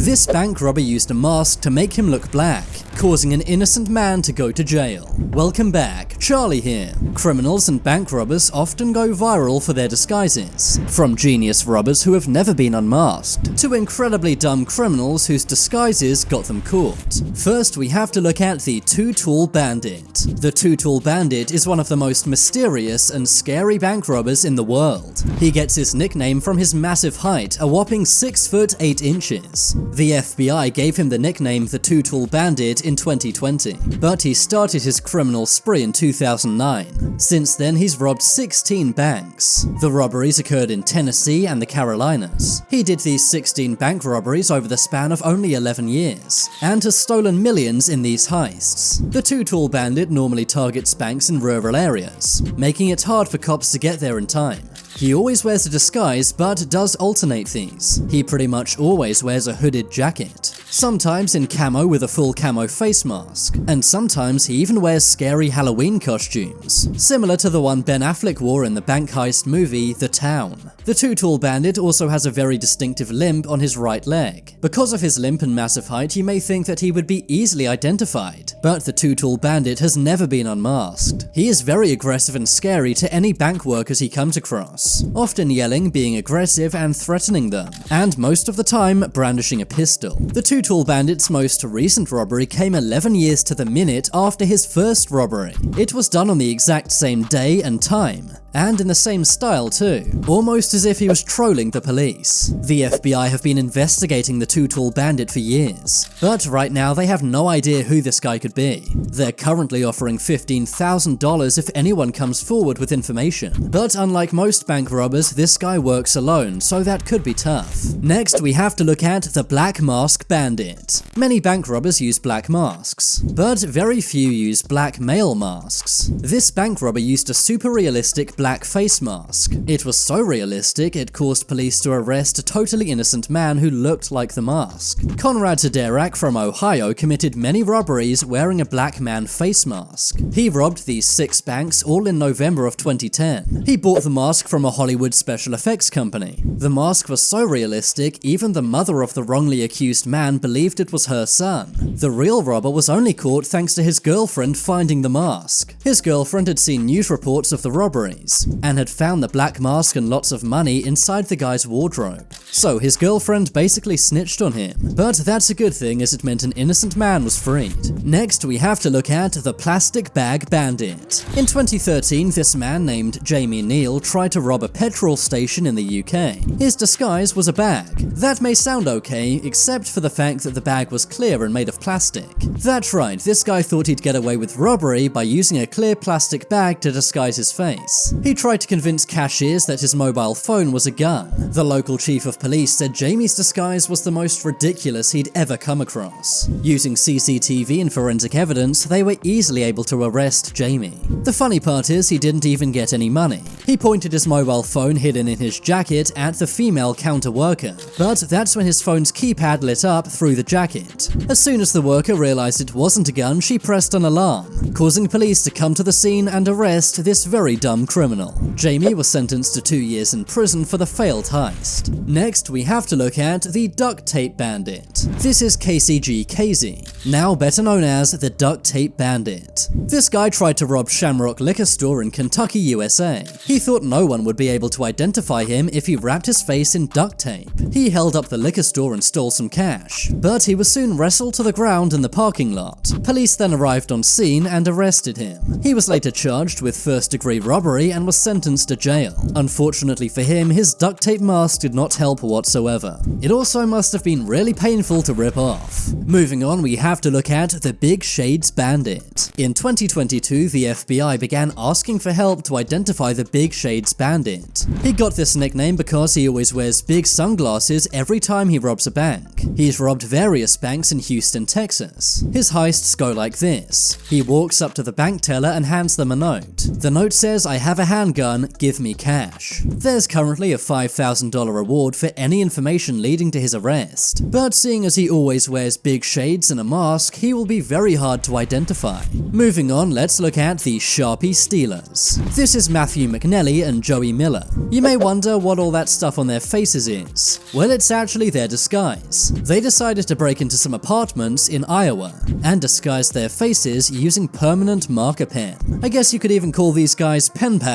This bank robber used a mask to make him look black, causing an innocent man to go to jail. Welcome back, Charlie here. Criminals and bank robbers often go viral for their disguises, from genius robbers who have never been unmasked, to incredibly dumb criminals whose disguises got them caught. First, we have to look at the Two-Tool Bandit. The Two-Tool Bandit is one of the most mysterious and scary bank robbers in the world. He gets his nickname from his massive height, a whopping 6 foot 8 inches. The FBI gave him the nickname the Two-Tool Bandit in 2020, but he started his criminal spree in 2009. Since then, he's robbed 16 banks. The robberies occurred in Tennessee and the Carolinas. He did these 16 bank robberies over the span of only 11 years, and has stolen millions in these heists. The Two-Tool Bandit normally targets banks in rural areas, making it hard for cops to get there in time. He always wears a disguise, but does alternate these. He pretty much always wears a hooded jacket, sometimes in camo with a full camo face mask, and sometimes he even wears scary Halloween costumes, similar to the one Ben Affleck wore in the bank heist movie The Town. The Two-Tool Bandit also has a very distinctive limp on his right leg. Because of his limp and massive height, you may think that he would be easily identified, but the Two-Tool Bandit has never been unmasked. He is very aggressive and scary to any bank workers he comes across, often yelling, being aggressive and threatening them, and most of the time brandishing a pistol. The Two-Tool Bandit's most recent robbery came 11 years to the minute after his first robbery. It was done on the exact same day and time, and in the same style too, almost as if he was trolling the police. The FBI have been investigating the Two-Tool Bandit for years, but right now they have no idea who this guy could be. They're currently offering $15,000 if anyone comes forward with information, but unlike most bank robbers, this guy works alone, so that could be tough. Next, we have to look at the Black Mask Bandit. Many bank robbers use black masks, but very few use black male masks. This bank robber used a super realistic black face mask. It was so realistic, it caused police to arrest a totally innocent man who looked like the mask. Conrad Tederak from Ohio committed many robberies wearing a black man face mask. He robbed these 6 banks all in November of 2010. He bought the mask from a Hollywood special effects company. The mask was so realistic, even the mother of the wrongly accused man believed it was her son. The real robber was only caught thanks to his girlfriend finding the mask. His girlfriend had seen news reports of the robberies, and had found the black mask and lots of money inside the guy's wardrobe. So his girlfriend basically snitched on him. But that's a good thing, as it meant an innocent man was freed. Next, we have to look at the Plastic Bag Bandit. In 2013, this man named Jamie Neal tried to rob a petrol station in the UK. His disguise was a bag. That may sound okay, except for the fact that the bag was clear and made of plastic. That's right, this guy thought he'd get away with robbery by using a clear plastic bag to disguise his face. He tried to convince cashiers that his mobile phone was a gun. The local chief of police said Jamie's disguise was the most ridiculous he'd ever come across. Using CCTV and forensic evidence, they were easily able to arrest Jamie. The funny part is he didn't even get any money. He pointed his mobile phone hidden in his jacket at the female counter worker, but that's when his phone's keypad lit up through the jacket. As soon as the worker realized it wasn't a gun, she pressed an alarm, causing police to come to the scene and arrest this very dumb criminal. Jamie was sentenced to 2 years in prison for the failed heist. Next, we have to look at the Duct Tape Bandit. This is KCG Casey, now better known as the Duct Tape Bandit. This guy tried to rob Shamrock Liquor Store in Kentucky, USA. He thought no one would be able to identify him if he wrapped his face in duct tape. He held up the liquor store and stole some cash, but he was soon wrestled to the ground in the parking lot. Police then arrived on scene and arrested him. He was later charged with first-degree robbery and was sentenced to jail. Unfortunately for him, his duct tape mask did not help whatsoever. It also must have been really painful to rip off. Moving on, we have to look at the Big Shades Bandit. In 2022, the FBI began asking for help to identify the Big Shades Bandit. He got this nickname because he always wears big sunglasses every time he robs a bank. He's robbed various banks in Houston, Texas. His heists go like this. He walks up to the bank teller and hands them a note. The note says, "I have a a handgun, give me cash. There's currently a $5,000 reward for any information leading to his arrest, but seeing as he always wears big shades and a mask, he will be very hard to identify. Moving on, let's look at the Sharpie Stealers. This is Matthew McNally and Joey Miller. You may wonder what all that stuff on their faces is. Well, it's actually their disguise. They decided to break into some apartments in Iowa and disguise their faces using permanent marker pen. I guess you could even call these guys pen pals.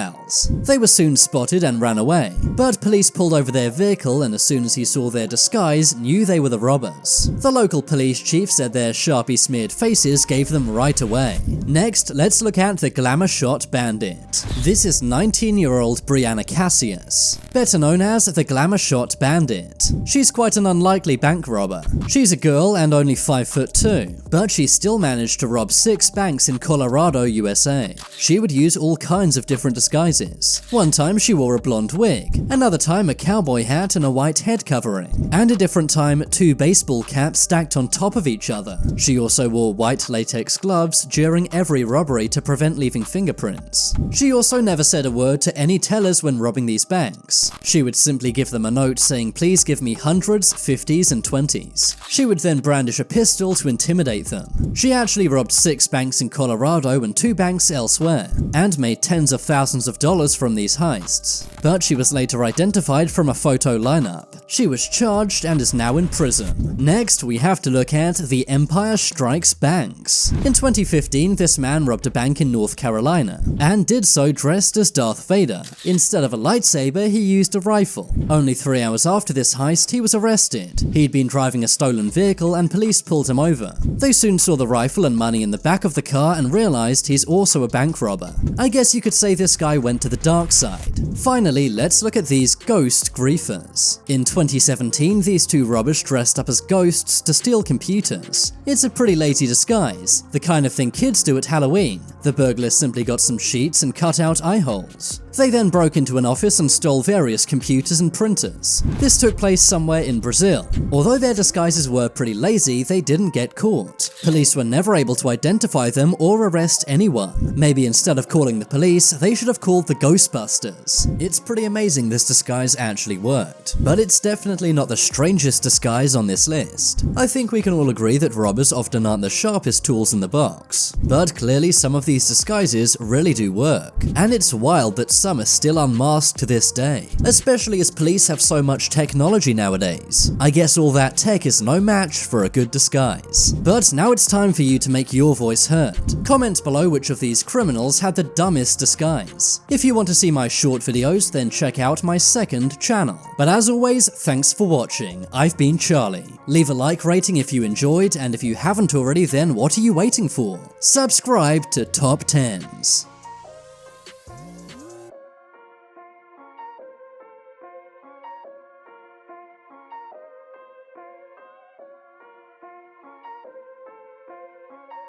They were soon spotted and ran away, but police pulled over their vehicle and as soon as he saw their disguise, knew they were the robbers. The local police chief said their Sharpie smeared faces gave them right away. Next, let's look at the Glamour Shot Bandit. This is 19-year-old Brianna Cassius, better known as the Glamour Shot Bandit. She's quite an unlikely bank robber. She's a girl and only 5'2", but she still managed to rob 6 banks in Colorado, USA. She would use all kinds of different disguises. One time she wore a blonde wig, another time a cowboy hat and a white head covering, and a different time 2 baseball caps stacked on top of each other. She also wore white latex gloves during every robbery to prevent leaving fingerprints. She also never said a word to any tellers when robbing these banks. She would simply give them a note saying please give me hundreds, 50s and 20s. She would then brandish a pistol to intimidate them. She actually robbed 6 banks in Colorado and 2 banks elsewhere, and made tens of thousands of dollars from these heists. But she was later identified from a photo lineup. She was charged and is now in prison. Next, we have to look at the Empire Strikes Banks. In 2015, this man robbed a bank in North Carolina, and did so dressed as Darth Vader. Instead of a lightsaber, he used a rifle. Only 3 hours after this heist, he was arrested. He'd been driving a stolen vehicle and police pulled him over. They soon saw the rifle and money in the back of the car and realized he's also a bank robber. I guess you could say this guy went to the dark side. Finally, let's look at these ghost griefers. In 2017, these 2 robbers dressed up as ghosts to steal computers. It's a pretty lazy disguise, the kind of thing kids do at Halloween. The burglars simply got some sheets and cut out eye holes. They then broke into an office and stole various computers and printers. This took place somewhere in Brazil. Although their disguises were pretty lazy, they didn't get caught. Police were never able to identify them or arrest anyone. Maybe instead of calling the police, they should have called the Ghostbusters. It's pretty amazing this disguise actually worked. But it's definitely not the strangest disguise on this list. I think we can all agree that robbers often aren't the sharpest tools in the box. But clearly some of these disguises really do work. And it's wild that some are still unmasked to this day, especially as police have so much technology nowadays. I guess all that tech is no match for a good disguise. But now it's time for you to make your voice heard. Comment below which of these criminals had the dumbest disguise. If you want to see my short videos, then check out my second channel. But as always, thanks for watching. I've been Charlie. Leave a like rating if you enjoyed, and if you haven't already, then what are you waiting for? Subscribe to Top 10s.